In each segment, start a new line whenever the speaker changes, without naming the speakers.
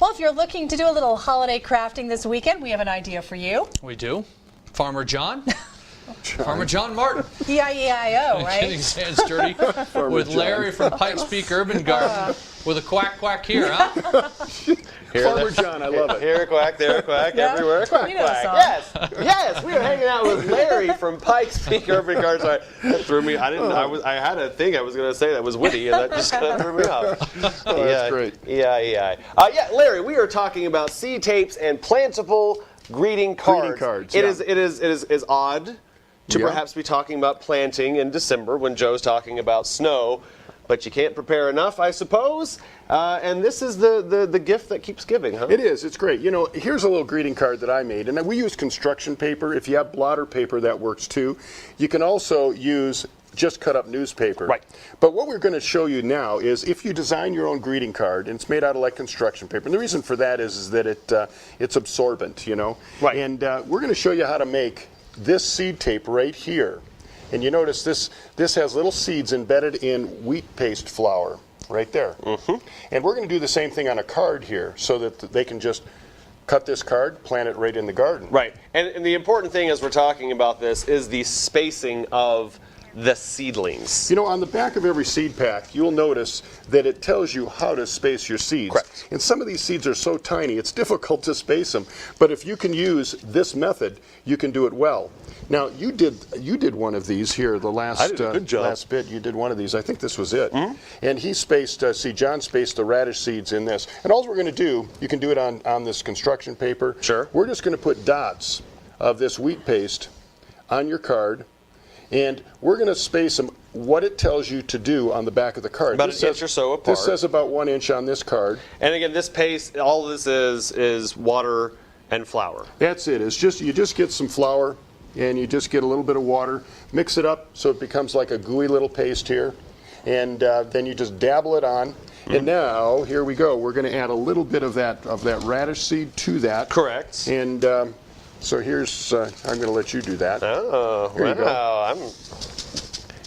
Well, if you're looking to do a little holiday crafting this weekend, we have an idea for you.
We do. Farmer John. Farmer John Martin.
E-I-E-I-O, right?
Getting his hands dirty with Larry from Pikes Peak Urban Garden with a quack quack here, huh?
Farmer John, I love it.
Here a quack, there a quack, everywhere a quack,
You know the
quack.
song.
Yes, we were hanging out with Larry from Pikes Peak Urban Garden. So that threw me. I had a thing I was going to say that was witty, and that just kind of threw me off.
Oh, that's great.
Yeah, Larry, we are talking about seed tapes and plantable greeting cards. It is odd to perhaps be talking about planting in December when Joe's talking about snow, but you can't prepare enough, I suppose. And this is the gift that keeps giving, huh?
It is. It's great. You know, here's a little greeting card that I made. And we use construction paper. If you have blotter paper, that works too. You can also use just cut up newspaper.
Right.
But what we're going to show you now is if you design your own greeting card, and it's made out of like construction paper. And the reason for that is that it's absorbent, you know.
Right.
And we're going to show you how to make this seed tape right here. And you notice this has little seeds embedded in wheat paste flour right there. Mm-hmm. And we're going to do the same thing on a card here so that they can just cut this card, plant it right in the garden.
Right. And the important thing as we're talking about this is the spacing of the seedlings.
You know, on the back of every seed pack, you'll notice that it tells you how to space your seeds.
Correct.
And some of these seeds are so tiny, it's difficult to space them. But if you can use this method, you can do it well. Now, you did one of these here the last
I did a good job.
Last bit. You did one of these. I think this was it. Mm-hmm. And he spaced. John spaced the radish seeds in this. And all we're going to do, you can do it on this construction paper.
Sure.
We're just going to put dots of this wheat paste on your card. And we're going to space them what it tells you to do on the back of the card.
About an inch or so apart.
This says about 1 inch on this card.
And again, this paste, all this is water and flour.
That's it. You just get some flour and you just get a little bit of water, mix it up so it becomes like a gooey little paste here, and then you just dabble it on. Mm-hmm. And now here we go. We're going to add a little bit of that radish seed to that.
Correct.
And so here's, I'm going to let you do that.
Oh,
here
wow. I'm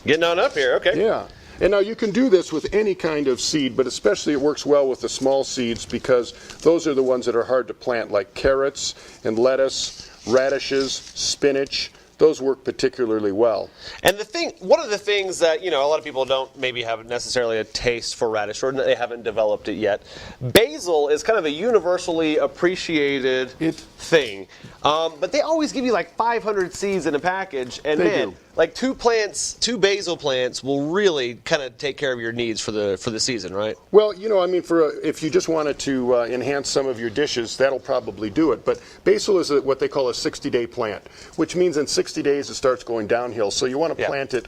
getting on up here. Okay.
Yeah. And now you can do this with any kind of seed, but especially it works well with the small seeds because those are the ones that are hard to plant, like carrots and lettuce, radishes, spinach. Those work particularly well.
And one of the things that, a lot of people don't maybe have necessarily a taste for radish or they haven't developed it yet. Basil is kind of a universally appreciated thing. But they always give you like 500 seeds in a package. And
they do.
Like two basil plants will really kind of take care of your needs for the season, right?
Well, if you just wanted to enhance some of your dishes, that'll probably do it. But basil is what they call a 60-day plant, which means in 60 days it starts going downhill. So you want to plant it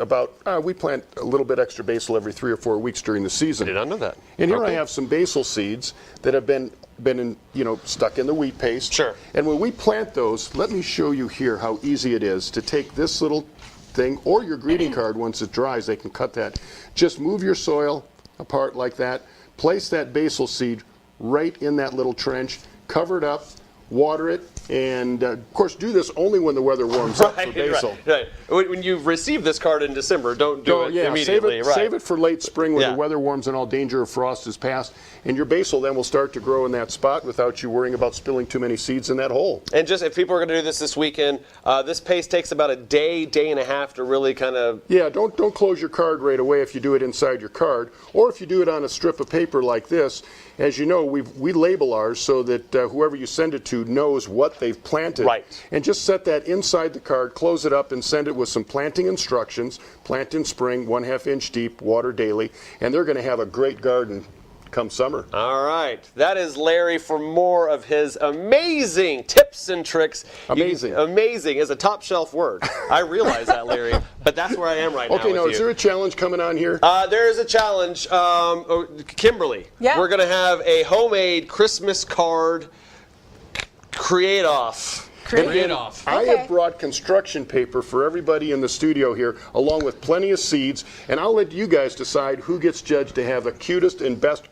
we plant a little bit extra basil every 3 or 4 weeks during the season.
I did not know that.
And here I have some basil seeds that have been stuck in the wheat paste.
Sure.
And when we plant those, let me show you here how easy it is to take this little thing or your greeting card once it dries. They can cut that. Just move your soil apart like that. Place that basil seed right in that little trench. Cover it up. Water it. And, of course, do this only when the weather warms up for basil.
Right. When you receive this card in December, don't do it immediately.
Save it for late spring when the weather warms and all danger of frost is past. And your basil then will start to grow in that spot without you worrying about spilling too many seeds in that hole.
And just if people are going to do this weekend, this paste takes about a day and a half to really kind of...
Yeah, don't close your card right away if you do it inside your card. Or if you do it on a strip of paper like this. As you know, we label ours so that whoever you send it to knows what they've planted.
Right.
And just set that inside the card, close it up, and send it with some planting instructions. Plant in spring, 1/2 inch deep, water daily, and they're going to have a great garden come summer.
All right. That is Larry for more of his amazing tips and tricks.
Amazing.
Amazing is a top shelf word. I realize that, Larry, but that's where I am right now.
Okay, now is there a challenge coming on here?
There is a challenge. Kimberly, we're going to have a homemade Christmas card create-off.
Create-off.
I have brought construction paper for everybody in the studio here, along with plenty of seeds, and I'll let you guys decide who gets judged to have the cutest and best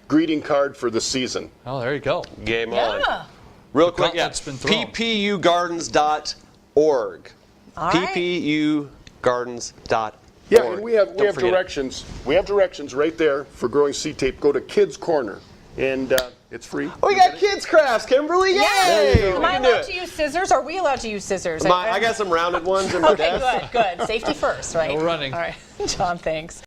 greeting card for the season.
Oh, there you go.
Game on. Real quick, ppugardens.org.
All right.
ppugardens.org.
Yeah, and we have directions. We have directions right there for growing seed tape. Go to Kids Corner, and It's free.
Oh, we got kids crafts, Kimberly. Yay!
Yes. Am
We
I
can do
allowed
it.
to use scissors? Are we allowed to use scissors?
I got some rounded ones in my
Okay,
desk.
good. Safety first, right?
No running.
All right, John, thanks.